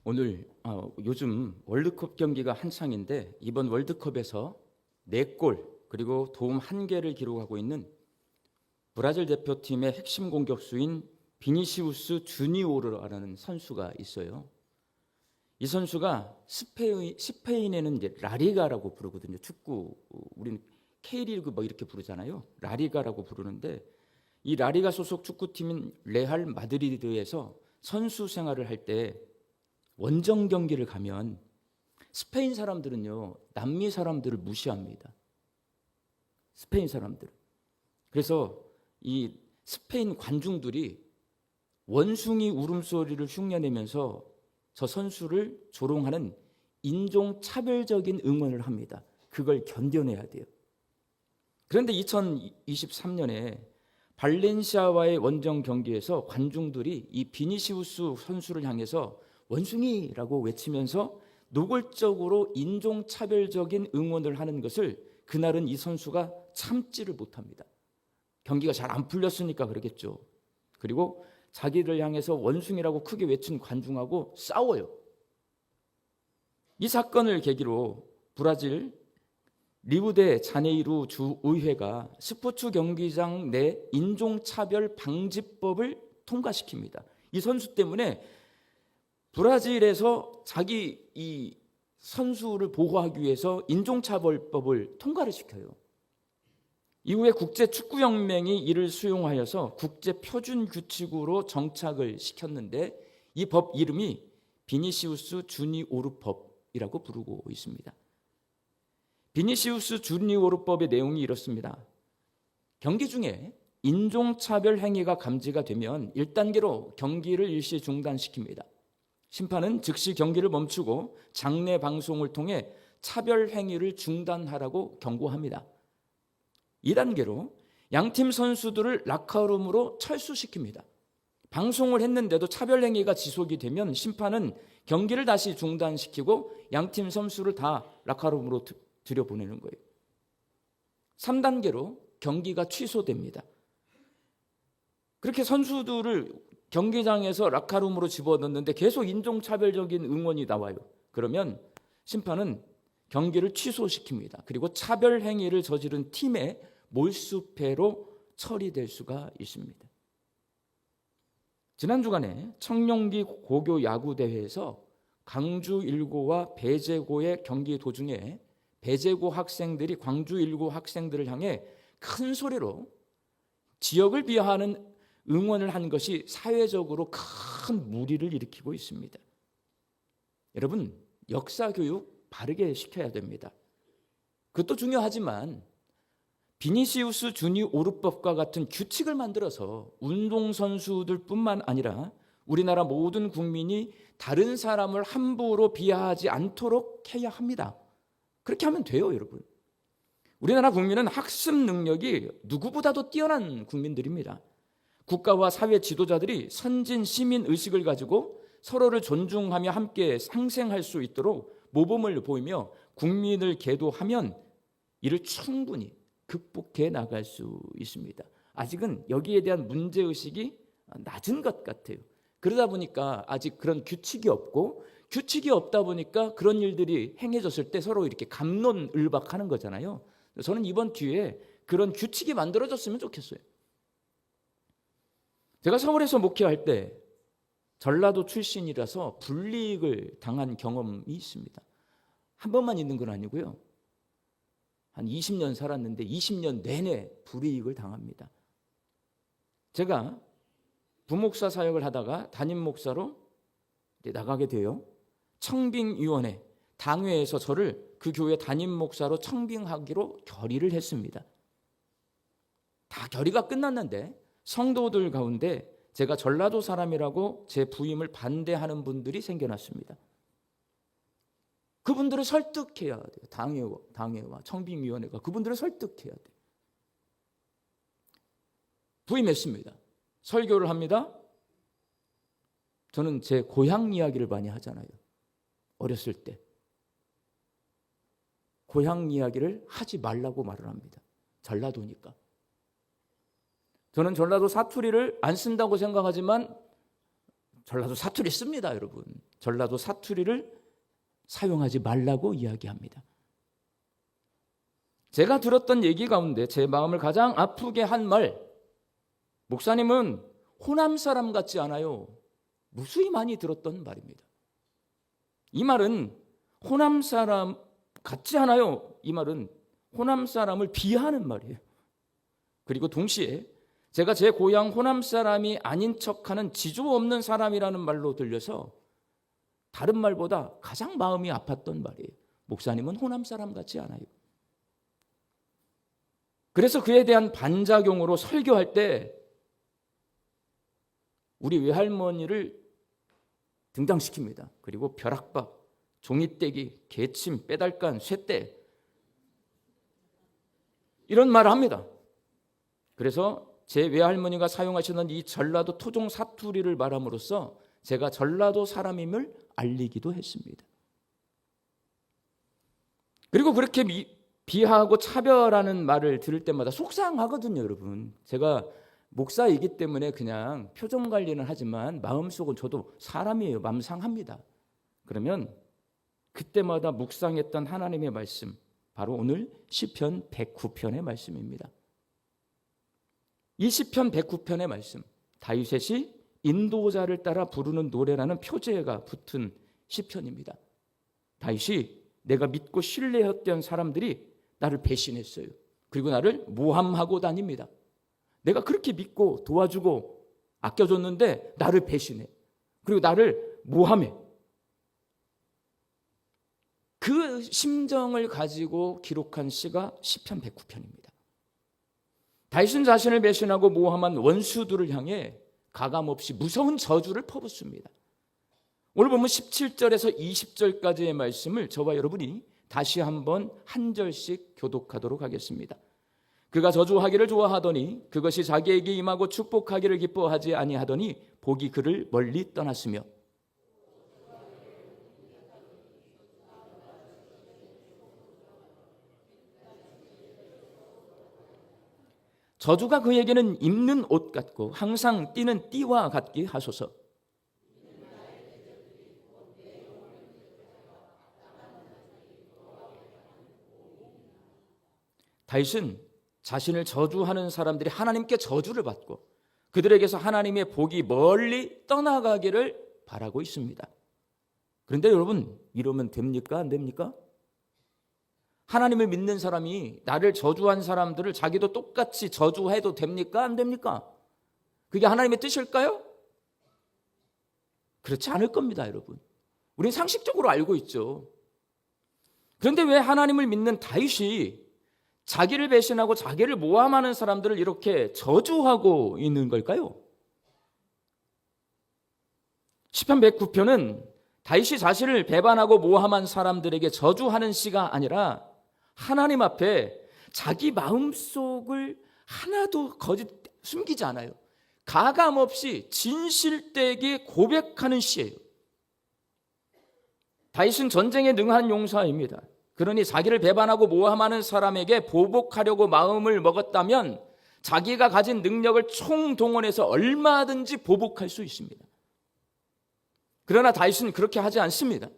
오늘 요즘 월드컵 경기가 한창인데 이번 월드컵에서 4골 그리고 도움 1개를 기록하고 있는 브라질 대표팀의 핵심 공격수인 비니시우스 주니오르라는 선수가 있어요. 이 선수가 스페인에는 이제 라리가라고 부르거든요. 축구 우리는 K리그 뭐 이렇게 부르잖아요. 라리가라고 부르는데 이 라리가 소속 축구팀인 레알 마드리드에서 선수 생활을 할 때 원정 경기를 가면 스페인 사람들은요, 남미 사람들을 무시합니다. 스페인 사람들. 그래서 이 스페인 관중들이 원숭이 울음소리를 흉내내면서 저 선수를 조롱하는 인종차별적인 응원을 합니다. 그걸 견뎌내야 돼요. 그런데 2023년에 발렌시아와의 원정 경기에서 관중들이 이 비니시우스 선수를 향해서 원숭이라고 외치면서 노골적으로 인종차별적인 응원을 하는 것을 그날은 이 선수가 참지를 못합니다. 경기가 잘 안 풀렸으니까 그러겠죠. 그리고 자기를 향해서 원숭이라고 크게 외친 관중하고 싸워요. 이 사건을 계기로 브라질 리우데 자네이루 주의회가 스포츠 경기장 내 인종차별 방지법을 통과시킵니다. 이 선수 때문에 브라질에서 자기 이 선수를 보호하기 위해서 인종차별법을 통과를 시켜요. 이후에 국제축구연맹이 이를 수용하여서 국제표준규칙으로 정착을 시켰는데 이 법 이름이 비니시우스 주니오르법이라고 부르고 있습니다. 비니시우스 주니오르법의 내용이 이렇습니다. 경기 중에 인종차별 행위가 감지가 되면 1단계로 경기를 일시 중단시킵니다. 심판은 즉시 경기를 멈추고 장내 방송을 통해 차별 행위를 중단하라고 경고합니다. 2단계로 양팀 선수들을 라커룸으로 철수시킵니다. 방송을 했는데도 차별 행위가 지속이 되면 심판은 경기를 다시 중단시키고 양팀 선수를 다 라커룸으로 들여보내는 거예요. 3단계로 경기가 취소됩니다. 그렇게 선수들을 경기장에서 라카룸으로 집어넣는데 계속 인종차별적인 응원이 나와요. 그러면 심판은 경기를 취소시킵니다. 그리고 차별 행위를 저지른 팀의 몰수패로 처리될 수가 있습니다. 지난 주간에 청룡기 고교 야구 대회에서 광주 1고와 배제고의 경기 도중에 배제고 학생들이 광주 1고 학생들을 향해 큰 소리로 지역을 비하하는 응원을 한 것이 사회적으로 큰 물의를 일으키고 있습니다. 여러분, 역사교육 바르게 시켜야 됩니다. 그것도 중요하지만 비니시우스 주니오르법과 같은 규칙을 만들어서 운동선수들뿐만 아니라 우리나라 모든 국민이 다른 사람을 함부로 비하하지 않도록 해야 합니다. 그렇게 하면 돼요, 여러분. 우리나라 국민은 학습 능력이 누구보다도 뛰어난 국민들입니다. 국가와 사회 지도자들이 선진 시민 의식을 가지고 서로를 존중하며 함께 상생할 수 있도록 모범을 보이며 국민을 계도하면 이를 충분히 극복해 나갈 수 있습니다. 아직은 여기에 대한 문제의식이 낮은 것 같아요. 그러다 보니까 아직 그런 규칙이 없고 규칙이 없다 보니까 그런 일들이 행해졌을 때 서로 이렇게 갑론을박하는 거잖아요. 저는 이번 기회에 그런 규칙이 만들어졌으면 좋겠어요. 제가 서울에서 목회할 때 전라도 출신이라서 불이익을 당한 경험이 있습니다. 한 번만 있는 건 아니고요. 한 20년 살았는데 20년 내내 불이익을 당합니다. 제가 부목사 사역을 하다가 담임 목사로 나가게 돼요. 청빙위원회, 당회에서 저를 그 교회 담임 목사로 청빙하기로 결의를 했습니다. 다 결의가 끝났는데 성도들 가운데 제가 전라도 사람이라고 제 부임을 반대하는 분들이 생겨났습니다. 그분들을 설득해야 돼요. 당회와 청빙위원회가 그분들을 설득해야 돼요. 부임했습니다. 설교를 합니다. 저는 제 고향 이야기를 많이 하잖아요. 어렸을 때. 고향 이야기를 하지 말라고 말을 합니다. 전라도니까. 저는 전라도 사투리를 안 쓴다고 생각하지만 전라도 사투리 씁니다, 여러분. 전라도 사투리를 사용하지 말라고 이야기합니다. 제가 들었던 얘기 가운데 제 마음을 가장 아프게 한 말, 목사님은 호남 사람 같지 않아요. 무수히 많이 들었던 말입니다. 이 말은 호남 사람 같지 않아요. 이 말은 호남 사람을 비하하는 말이에요. 그리고 동시에 제가 제 고향 호남 사람이 아닌 척하는 지조 없는 사람이라는 말로 들려서 다른 말보다 가장 마음이 아팠던 말이에요. 목사님은 호남 사람 같지 않아요. 그래서 그에 대한 반작용으로 설교할 때 우리 외할머니를 등장시킵니다. 그리고 벼락밥, 종이떼기, 개침, 빼달간, 쇠대 이런 말을 합니다. 그래서 제 외할머니가 사용하시는 이 전라도 토종 사투리를 말함으로써 제가 전라도 사람임을 알리기도 했습니다. 그리고 그렇게 비하하고 차별하는 말을 들을 때마다 속상하거든요, 여러분. 제가 목사이기 때문에 그냥 표정 관리는 하지만 마음속은 저도 사람이에요. 마음 상합니다. 그러면 그때마다 묵상했던 하나님의 말씀, 바로 오늘 시편 109편의 말씀입니다. 이 시편 109편의 말씀, 다윗이 인도자를 따라 부르는 노래라는 표제가 붙은 시편입니다. 다윗이 내가 믿고 신뢰했던 사람들이 나를 배신했어요. 그리고 나를 모함하고 다닙니다. 내가 그렇게 믿고 도와주고 아껴줬는데 나를 배신해. 그리고 나를 모함해. 그 심정을 가지고 기록한 시가 시편 109편입니다. 다윗은 자신을 배신하고 모함한 원수들을 향해 가감없이 무서운 저주를 퍼붓습니다. 오늘 보면 17절에서 20절까지의 말씀을 저와 여러분이 다시 한번 한 절씩 교독하도록 하겠습니다. 그가 저주하기를 좋아하더니 그것이 자기에게 임하고 축복하기를 기뻐하지 아니하더니 복이 그를 멀리 떠났으며 저주가 그에게는 입는 옷 같고 항상 띠는 띠와 같게 하소서. 다윗은 자신을 저주하는 사람들이 하나님께 저주를 받고 그들에게서 하나님의 복이 멀리 떠나가기를 바라고 있습니다. 그런데 여러분, 이러면 됩니까? 안 됩니까? 하나님을 믿는 사람이 나를 저주한 사람들을 자기도 똑같이 저주해도 됩니까? 안 됩니까? 그게 하나님의 뜻일까요? 그렇지 않을 겁니다, 여러분. 우리는 상식적으로 알고 있죠. 그런데 왜 하나님을 믿는 다윗이 자기를 배신하고 자기를 모함하는 사람들을 이렇게 저주하고 있는 걸까요? 시편 109편은 다윗이 자신을 배반하고 모함한 사람들에게 저주하는 시가 아니라 하나님 앞에 자기 마음속을 하나도 숨기지 않아요. 가감없이 진실되게 고백하는 시예요. 다윗은 전쟁에 능한 용사입니다. 그러니 자기를 배반하고 모함하는 사람에게 보복하려고 마음을 먹었다면 자기가 가진 능력을 총동원해서 얼마든지 보복할 수 있습니다. 그러나 다윗은 그렇게 하지 않습니다.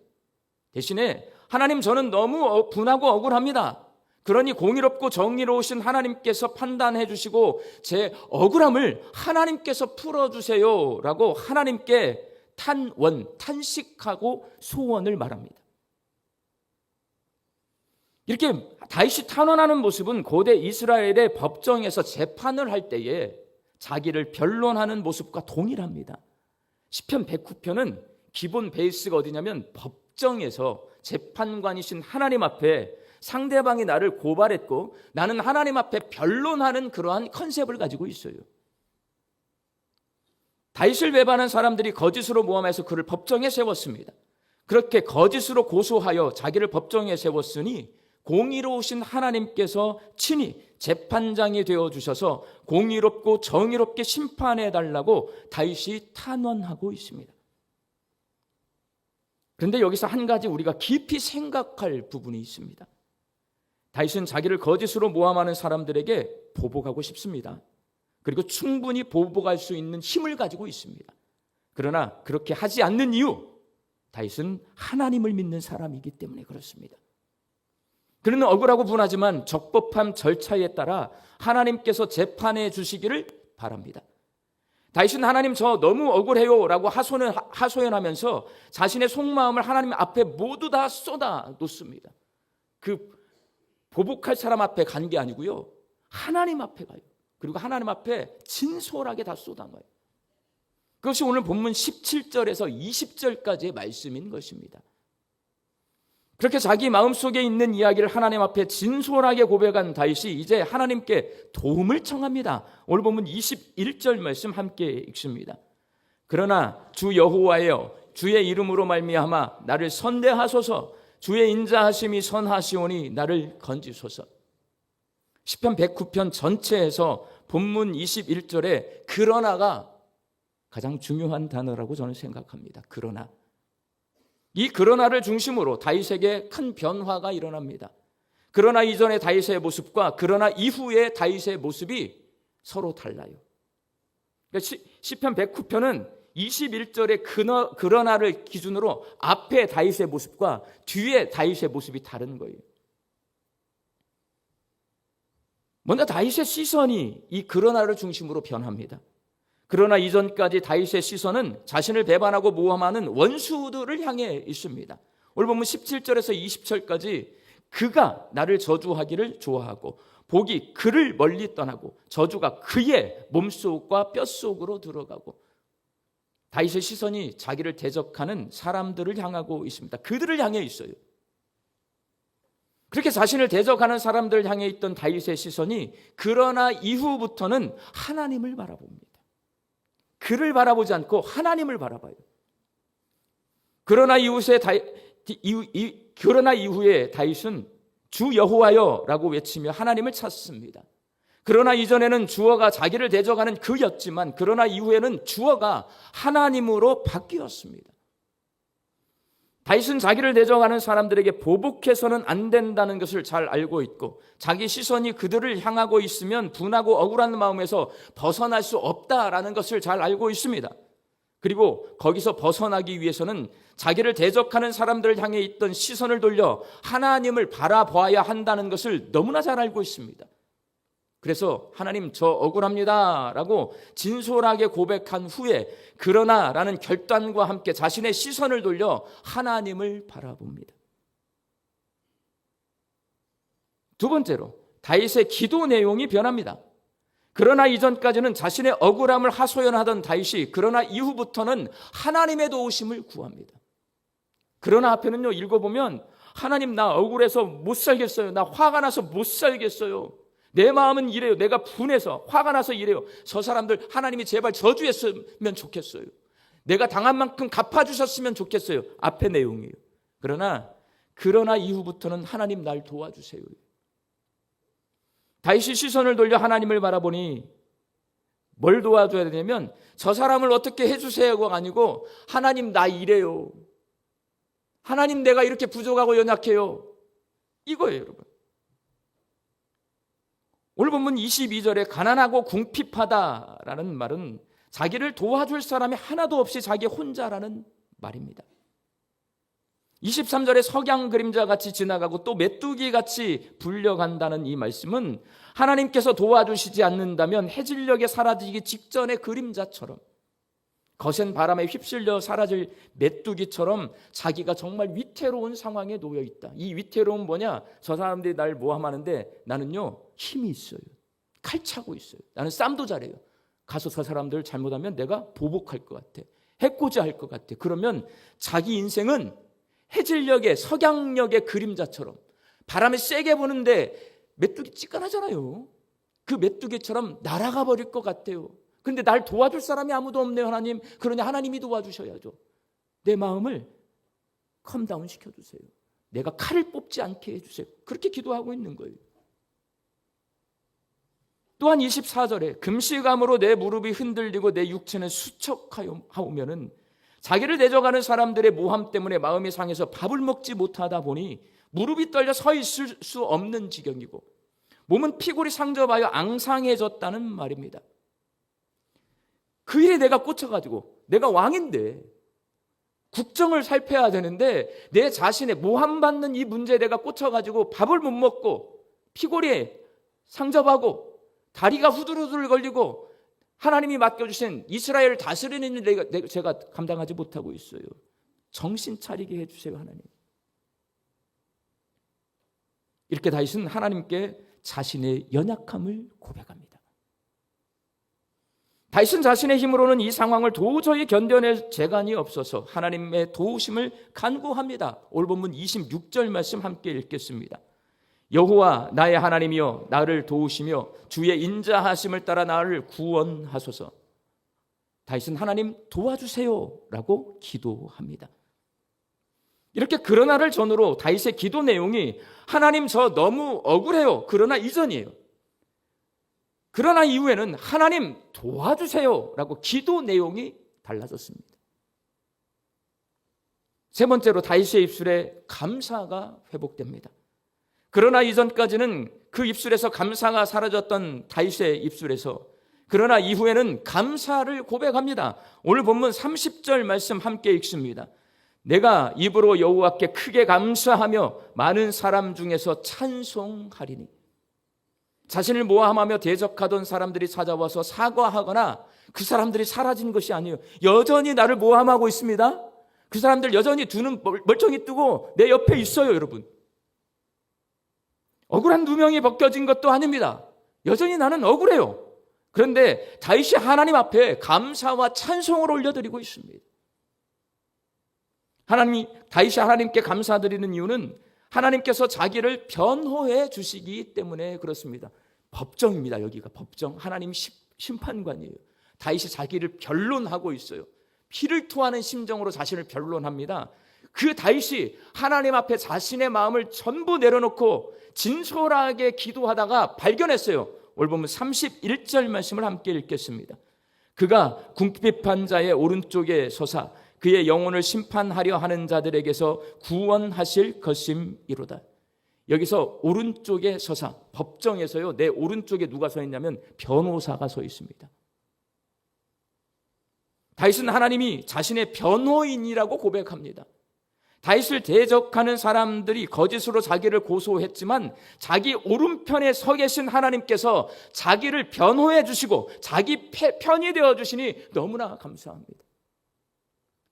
대신에 하나님, 저는 너무 분하고 억울합니다. 그러니 공의롭고 정의로우신 하나님께서 판단해 주시고 제 억울함을 하나님께서 풀어주세요 라고 하나님께 탄식하고 소원을 말합니다. 이렇게 다윗이 탄원하는 모습은 고대 이스라엘의 법정에서 재판을 할 때에 자기를 변론하는 모습과 동일합니다. 시편 109편은 기본 베이스가 어디냐면 법정에서 재판관이신 하나님 앞에 상대방이 나를 고발했고 나는 하나님 앞에 변론하는 그러한 컨셉을 가지고 있어요. 다윗을 배반한 사람들이 거짓으로 모함해서 그를 법정에 세웠습니다. 그렇게 거짓으로 고소하여 자기를 법정에 세웠으니 공의로우신 하나님께서 친히 재판장이 되어주셔서 공의롭고 정의롭게 심판해달라고 다윗이 탄원하고 있습니다. 그런데 여기서 한 가지 우리가 깊이 생각할 부분이 있습니다. 다윗은 자기를 거짓으로 모함하는 사람들에게 보복하고 싶습니다. 그리고 충분히 보복할 수 있는 힘을 가지고 있습니다. 그러나 그렇게 하지 않는 이유, 다윗은 하나님을 믿는 사람이기 때문에 그렇습니다. 그는 억울하고 분하지만 적법한 절차에 따라 하나님께서 재판해 주시기를 바랍니다. 다윗은 하나님 저 너무 억울해요 라고 하소연하면서 자신의 속마음을 하나님 앞에 모두 다 쏟아 놓습니다. 그 보복할 사람 앞에 간 게 아니고요, 하나님 앞에 가요. 그리고 하나님 앞에 진솔하게 다 쏟아놔요. 그것이 오늘 본문 17절에서 20절까지의 말씀인 것입니다. 그렇게 자기 마음속에 있는 이야기를 하나님 앞에 진솔하게 고백한 다윗이 이제 하나님께 도움을 청합니다. 오늘 본문 21절 말씀 함께 읽습니다. 그러나 주 여호와여, 주의 이름으로 말미암아 나를 선대하소서. 주의 인자하심이 선하시오니 나를 건지소서. 시편 109편 전체에서 본문 21절에 그러나가 가장 중요한 단어라고 저는 생각합니다. 그러나. 이 그러나를 중심으로 다윗에게 큰 변화가 일어납니다. 그러나 이전의 다윗의 모습과 그러나 이후의 다윗의 모습이 서로 달라요. 그러니까 시편 109편은 21절의 그러나를 기준으로 앞에 다윗의 모습과 뒤에 다윗의 모습이 다른 거예요. 먼저 다윗의 시선이 이 그러나를 중심으로 변합니다. 그러나 이전까지 다윗의 시선은 자신을 배반하고 모함하는 원수들을 향해 있습니다. 오늘 보면 17절에서 20절까지 그가 나를 저주하기를 좋아하고 복이 그를 멀리 떠나고 저주가 그의 몸속과 뼛속으로 들어가고, 다윗의 시선이 자기를 대적하는 사람들을 향하고 있습니다. 그들을 향해 있어요. 그렇게 자신을 대적하는 사람들을 향해 있던 다윗의 시선이 그러나 이후부터는 하나님을 바라봅니다. 그를 바라보지 않고 하나님을 바라봐요. 그러나 이후에 다윗은 주 여호와여 라고 외치며 하나님을 찾습니다. 그러나 이전에는 주어가 자기를 대적하는 그였지만 그러나 이후에는 주어가 하나님으로 바뀌었습니다. 다윗은 자기를 대적하는 사람들에게 보복해서는 안 된다는 것을 잘 알고 있고, 자기 시선이 그들을 향하고 있으면 분하고 억울한 마음에서 벗어날 수 없다라는 것을 잘 알고 있습니다. 그리고 거기서 벗어나기 위해서는 자기를 대적하는 사람들을 향해 있던 시선을 돌려 하나님을 바라봐야 한다는 것을 너무나 잘 알고 있습니다. 그래서 하나님 저 억울합니다 라고 진솔하게 고백한 후에 그러나 라는 결단과 함께 자신의 시선을 돌려 하나님을 바라봅니다. 두 번째로 다윗의 기도 내용이 변합니다. 그러나 이전까지는 자신의 억울함을 하소연하던 다윗이 그러나 이후부터는 하나님의 도우심을 구합니다. 그러나 앞에는요, 읽어보면 하나님 나 억울해서 못 살겠어요. 나 화가 나서 못 살겠어요. 내 마음은 이래요. 내가 분해서 화가 나서 이래요. 저 사람들 하나님이 제발 저주했으면 좋겠어요. 내가 당한 만큼 갚아주셨으면 좋겠어요. 앞의 내용이에요. 그러나 이후부터는 하나님 날 도와주세요. 다윗이 시선을 돌려 하나님을 바라보니 뭘 도와줘야 되냐면 저 사람을 어떻게 해주세요가 아니고 하나님 나 이래요. 하나님 내가 이렇게 부족하고 연약해요. 이거예요, 여러분. 오늘 본문 22절에 가난하고 궁핍하다라는 말은 자기를 도와줄 사람이 하나도 없이 자기 혼자라는 말입니다. 23절에 석양 그림자같이 지나가고 또 메뚜기같이 불려간다는 이 말씀은 하나님께서 도와주시지 않는다면 해질녘에 사라지기 직전의 그림자처럼 거센 바람에 휩쓸려 사라질 메뚜기처럼 자기가 정말 위태로운 상황에 놓여 있다. 이 위태로움은 뭐냐? 저 사람들이 날 모함하는데 나는요 힘이 있어요. 칼 차고 있어요. 나는 쌈도 잘해요. 가서 저 사람들 잘못하면 내가 보복할 것 같아. 해코지 할 것 같아. 그러면 자기 인생은 해질녘의 석양녘의 그림자처럼 바람에 세게 부는데 메뚜기 찌끈하잖아요. 그 메뚜기처럼 날아가 버릴 것 같아요. 그런데 날 도와줄 사람이 아무도 없네요, 하나님. 그러니 하나님이 도와주셔야죠. 내 마음을 컴다운 시켜주세요. 내가 칼을 뽑지 않게 해주세요. 그렇게 기도하고 있는 거예요. 또한 24절에 금실감으로 내 무릎이 흔들리고 내 육체는 수척하오면은 자기를 대적하는 사람들의 모함 때문에 마음이 상해서 밥을 먹지 못하다 보니 무릎이 떨려 서 있을 수 없는 지경이고 몸은 피골이 상접하여 앙상해졌다는 말입니다. 그 일에 내가 꽂혀가지고 내가 왕인데 국정을 살펴야 되는데 내 자신의 모함받는 이 문제에 내가 꽂혀가지고 밥을 못 먹고 피골이에 상접하고 다리가 후들후들 걸리고 하나님이 맡겨주신 이스라엘을 다스리는 일을 제가 감당하지 못하고 있어요. 정신 차리게 해주세요, 하나님. 이렇게 다윗은 하나님께 자신의 연약함을 고백합니다. 다윗은 자신의 힘으로는 이 상황을 도저히 견뎌낼 재간이 없어서 하나님의 도우심을 간구합니다. 오늘 본문 26절 말씀 함께 읽겠습니다. 여호와 나의 하나님이여 나를 도우시며 주의 인자하심을 따라 나를 구원하소서. 다윗은 하나님 도와주세요 라고 기도합니다. 이렇게 그러나를 전후로 다윗의 기도 내용이 하나님 저 너무 억울해요 그러나 이전이에요. 그러나 이후에는 하나님 도와주세요 라고 기도 내용이 달라졌습니다. 세 번째로 다윗의 입술에 감사가 회복됩니다. 그러나 이전까지는 그 입술에서 감사가 사라졌던 다윗의 입술에서 그러나 이후에는 감사를 고백합니다. 오늘 본문 30절 말씀 함께 읽습니다. 내가 입으로 여호와께 크게 감사하며 많은 사람 중에서 찬송하리니. 자신을 모함하며 대적하던 사람들이 찾아와서 사과하거나 그 사람들이 사라진 것이 아니에요. 여전히 나를 모함하고 있습니다. 그 사람들 여전히 두 눈 멀쩡히 뜨고 내 옆에 있어요, 여러분. 억울한 누명이 벗겨진 것도 아닙니다. 여전히 나는 억울해요. 그런데 다윗이 하나님 앞에 감사와 찬송을 올려드리고 있습니다. 다윗이 하나님께 감사드리는 이유는 하나님께서 자기를 변호해 주시기 때문에 그렇습니다. 법정입니다. 여기가 법정. 하나님 심판관이에요. 다윗이 자기를 변론하고 있어요. 피를 토하는 심정으로 자신을 변론합니다. 그 다윗이 하나님 앞에 자신의 마음을 전부 내려놓고 진솔하게 기도하다가 발견했어요. 오늘 보면 31절 말씀을 함께 읽겠습니다. 그가 궁핍한 자의 오른쪽에 서사 그의 영혼을 심판하려 하는 자들에게서 구원하실 것임이로다. 여기서 오른쪽에 서사, 법정에서요, 내 오른쪽에 누가 서 있냐면 변호사가 서 있습니다. 다윗은 하나님이 자신의 변호인이라고 고백합니다. 다윗을 대적하는 사람들이 거짓으로 자기를 고소했지만 자기 오른편에 서 계신 하나님께서 자기를 변호해 주시고 자기 편이 되어 주시니 너무나 감사합니다.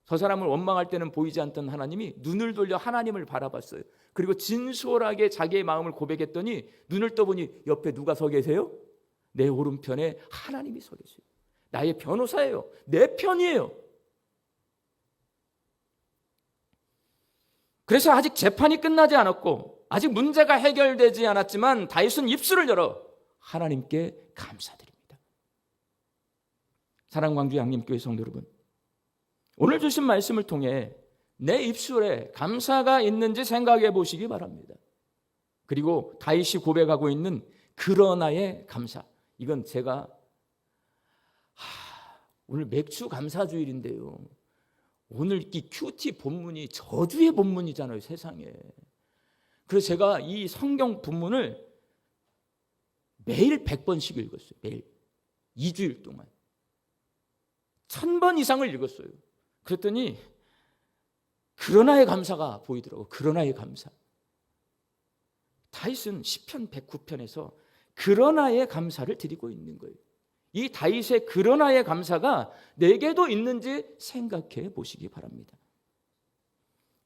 저 사람을 원망할 때는 보이지 않던 하나님이 눈을 돌려 하나님을 바라봤어요. 그리고 진솔하게 자기의 마음을 고백했더니 눈을 떠보니 옆에 누가 서 계세요? 내 오른편에 하나님이 서 계세요. 나의 변호사예요. 내 편이에요. 그래서 아직 재판이 끝나지 않았고 아직 문제가 해결되지 않았지만 다윗은 입술을 열어 하나님께 감사드립니다. 사랑하는 광주 양림교회 성도 여러분, 오늘 주신 말씀을 통해 내 입술에 감사가 있는지 생각해 보시기 바랍니다. 그리고 다윗이 고백하고 있는 그러나의 감사, 이건 제가 오늘 맥주 감사주일인데요, 오늘 이 큐티 본문이 저주의 본문이잖아요, 세상에. 그래서 제가 이 성경 본문을 매일 100번씩 읽었어요. 매일 2주일 동안 1000번 이상을 읽었어요. 그랬더니 그러나의 감사가 보이더라고요. 그러나의 감사. 다윗은 시편 109편에서 그러나의 감사를 드리고 있는 거예요. 이 다윗의 그러나의 감사가 내게도 있는지 생각해 보시기 바랍니다.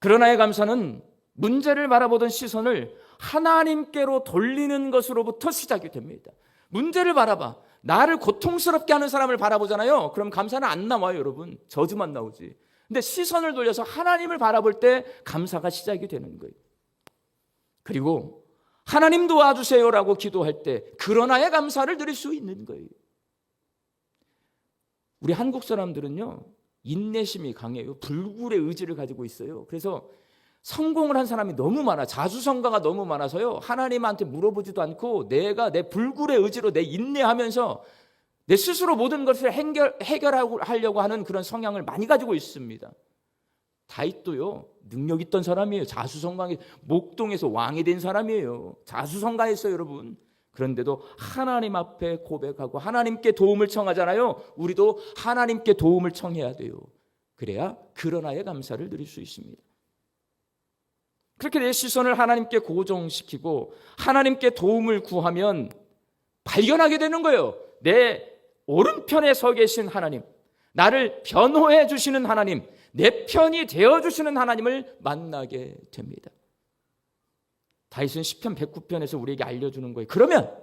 그러나의 감사는 문제를 바라보던 시선을 하나님께로 돌리는 것으로부터 시작이 됩니다. 문제를 바라봐. 나를 고통스럽게 하는 사람을 바라보잖아요. 그럼 감사는 안 나와요, 여러분. 저주만 나오지. 근데 시선을 돌려서 하나님을 바라볼 때 감사가 시작이 되는 거예요. 그리고 하나님 도와주세요라고 기도할 때 그러나의 감사를 드릴 수 있는 거예요. 우리 한국 사람들은요, 인내심이 강해요. 불굴의 의지를 가지고 있어요. 그래서 성공을 한 사람이 너무 많아. 자수성가가 너무 많아서요, 하나님한테 물어보지도 않고 내가 내 불굴의 의지로 내 인내하면서 내 스스로 모든 것을 해결하려고 하는 그런 성향을 많이 가지고 있습니다. 다윗도요, 능력 있던 사람이에요. 자수성가에 목동에서 왕이 된 사람이에요. 자수성가했어요, 여러분. 그런데도 하나님 앞에 고백하고 하나님께 도움을 청하잖아요. 우리도 하나님께 도움을 청해야 돼요. 그래야 그러나의 감사를 드릴 수 있습니다. 그렇게 내 시선을 하나님께 고정시키고 하나님께 도움을 구하면 발견하게 되는 거예요. 내 오른편에 서 계신 하나님, 나를 변호해 주시는 하나님, 내 편이 되어주시는 하나님을 만나게 됩니다. 다윗은 시편 109편에서 우리에게 알려주는 거예요. 그러면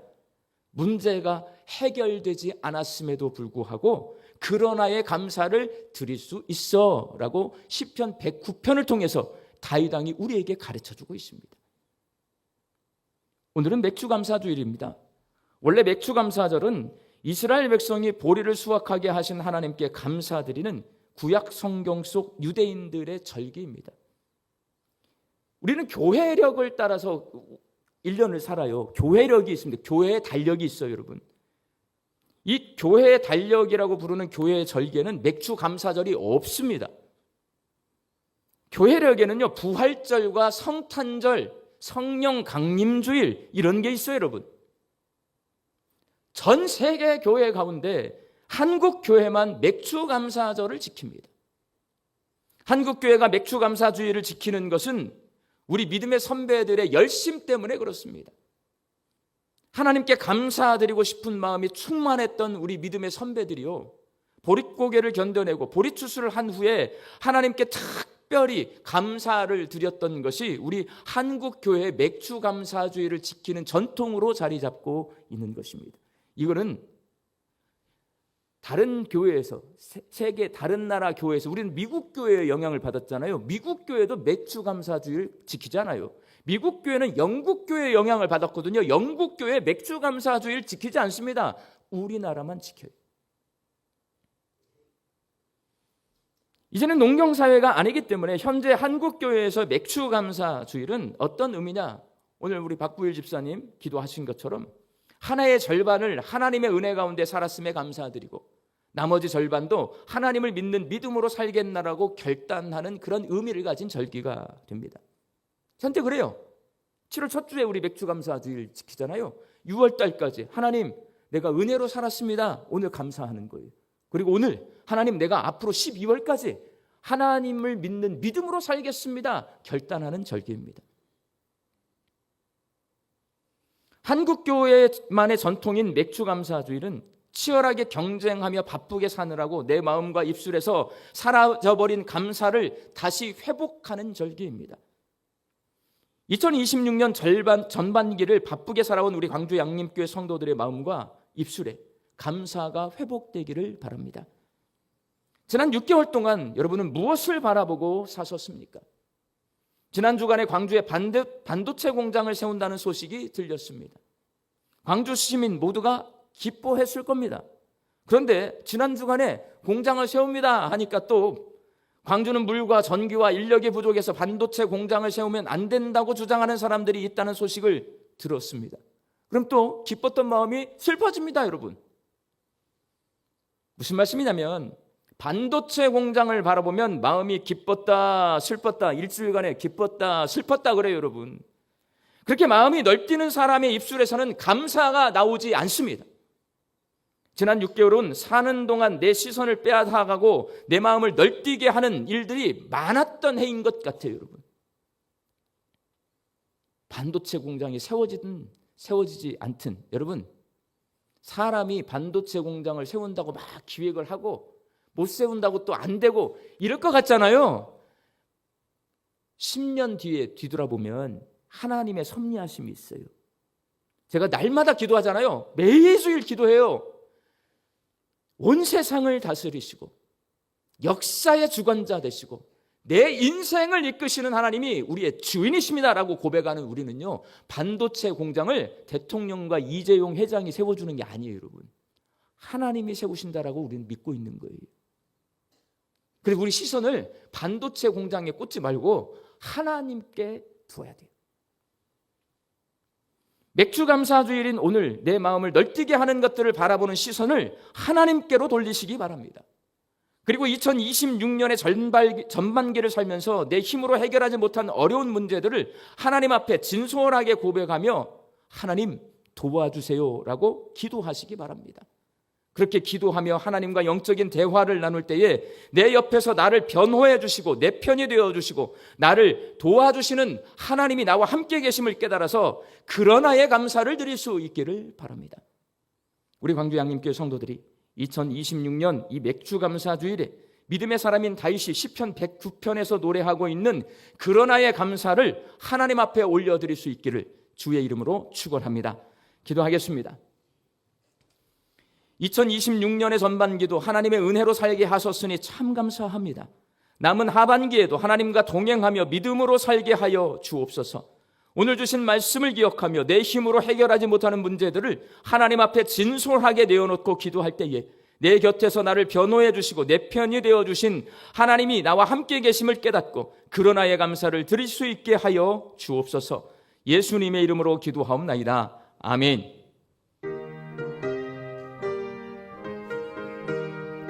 문제가 해결되지 않았음에도 불구하고 그러나의 감사를 드릴 수 있어 라고 시편 109편을 통해서 다윗 왕이 우리에게 가르쳐주고 있습니다. 오늘은 맥주감사주일입니다. 원래 맥주감사절은 이스라엘 백성이 보리를 수확하게 하신 하나님께 감사드리는 구약 성경 속 유대인들의 절기입니다. 우리는 교회력을 따라서 1년을 살아요. 교회력이 있습니다. 교회의 달력이 있어요, 여러분. 이 교회의 달력이라고 부르는 교회의 절기에는 맥주감사절이 없습니다. 교회력에는요, 부활절과 성탄절, 성령 강림주일 이런 게 있어요, 여러분. 전 세계 교회 가운데 한국 교회만 맥주감사절을 지킵니다. 한국 교회가 맥주감사주의를 지키는 것은 우리 믿음의 선배들의 열심 때문에 그렇습니다. 하나님께 감사드리고 싶은 마음이 충만했던 우리 믿음의 선배들이요, 보릿고개를 견뎌내고 보릿추수를 한 후에 하나님께 특별히 감사를 드렸던 것이 우리 한국 교회의 맥주감사주의를 지키는 전통으로 자리 잡고 있는 것입니다. 이거는 다른 교회에서, 세계 다른 나라 교회에서, 우리는 미국 교회의 영향을 받았잖아요. 미국 교회도 맥주감사주의를 지키잖아요. 미국 교회는 영국 교회의 영향을 받았거든요. 영국 교회 맥주감사주의를 지키지 않습니다. 우리나라만 지켜요. 이제는 농경사회가 아니기 때문에 현재 한국 교회에서 맥주감사주일은 어떤 의미냐? 오늘 우리 박부일 집사님 기도하신 것처럼 하나의 절반을 하나님의 은혜 가운데 살았음에 감사드리고 나머지 절반도 하나님을 믿는 믿음으로 살겠나라고 결단하는 그런 의미를 가진 절기가 됩니다. 현재 그래요. 7월 첫 주에 우리 맥주감사주일 지키잖아요. 6월 달까지 하나님 내가 은혜로 살았습니다. 오늘 감사하는 거예요. 그리고 오늘 하나님 내가 앞으로 12월까지 하나님을 믿는 믿음으로 살겠습니다. 결단하는 절기입니다. 한국교회만의 전통인 맥주감사주일은 치열하게 경쟁하며 바쁘게 사느라고 내 마음과 입술에서 사라져버린 감사를 다시 회복하는 절기입니다. 2026년 전반기를 바쁘게 살아온 우리 광주 양림교회 성도들의 마음과 입술에 감사가 회복되기를 바랍니다. 지난 6개월 동안 여러분은 무엇을 바라보고 사셨습니까? 지난 주간에 공장에 반도체 공장을 세운다는 소식이 들렸습니다. 광주 시민 모두가 기뻐했을 겁니다. 그런데 지난 주간에 공장을 세웁니다 하니까 또 광주는 물과 전기와 인력이 부족해서 반도체 공장을 세우면 안 된다고 주장하는 사람들이 있다는 소식을 들었습니다. 그럼 또 기뻤던 마음이 슬퍼집니다, 여러분. 무슨 말씀이냐면 반도체 공장을 바라보면 마음이 기뻤다 슬펐다, 일주일간에 기뻤다 슬펐다 그래요, 여러분. 그렇게 마음이 널뛰는 사람의 입술에서는 감사가 나오지 않습니다. 지난 6개월은 사는 동안 내 시선을 빼앗아가고 내 마음을 널뛰게 하는 일들이 많았던 해인 것 같아요, 여러분. 반도체 공장이 세워지든 세워지지 않든, 여러분, 사람이 반도체 공장을 세운다고 막 기획을 하고 못 세운다고 또 안 되고 이럴 것 같잖아요. 10년 뒤에 뒤돌아보면 하나님의 섭리하심이 있어요. 제가 날마다 기도하잖아요. 매주일 기도해요. 온 세상을 다스리시고 역사의 주관자 되시고 내 인생을 이끄시는 하나님이 우리의 주인이십니다라고 고백하는 우리는요, 반도체 공장을 대통령과 이재용 회장이 세워주는 게 아니에요, 여러분. 하나님이 세우신다라고 우리는 믿고 있는 거예요. 그래서 우리 시선을 반도체 공장에 꽂지 말고 하나님께 두어야 돼요. 맥주감사주일인 오늘 내 마음을 널뛰게 하는 것들을 바라보는 시선을 하나님께로 돌리시기 바랍니다. 그리고 2026년의 전반기를 살면서 내 힘으로 해결하지 못한 어려운 문제들을 하나님 앞에 진솔하게 고백하며 하나님, 도와주세요라고 기도하시기 바랍니다. 그렇게 기도하며 하나님과 영적인 대화를 나눌 때에 내 옆에서 나를 변호해 주시고 내 편이 되어 주시고 나를 도와주시는 하나님이 나와 함께 계심을 깨달아서 그러나의 감사를 드릴 수 있기를 바랍니다. 우리 광주 양림교회 성도들이 2026년 이 맥주 감사 주일에 믿음의 사람인 다윗이 시편 109편에서 노래하고 있는 그러나의 감사를 하나님 앞에 올려드릴 수 있기를 주의 이름으로 축원합니다. 기도하겠습니다. 2026년의 전반기도 하나님의 은혜로 살게 하셨으니 참 감사합니다. 남은 하반기에도 하나님과 동행하며 믿음으로 살게 하여 주옵소서. 오늘 주신 말씀을 기억하며 내 힘으로 해결하지 못하는 문제들을 하나님 앞에 진솔하게 내어놓고 기도할 때에 내 곁에서 나를 변호해 주시고 내 편이 되어 주신 하나님이 나와 함께 계심을 깨닫고 그러나의 감사를 드릴 수 있게 하여 주옵소서. 예수님의 이름으로 기도하옵나이다. 아멘.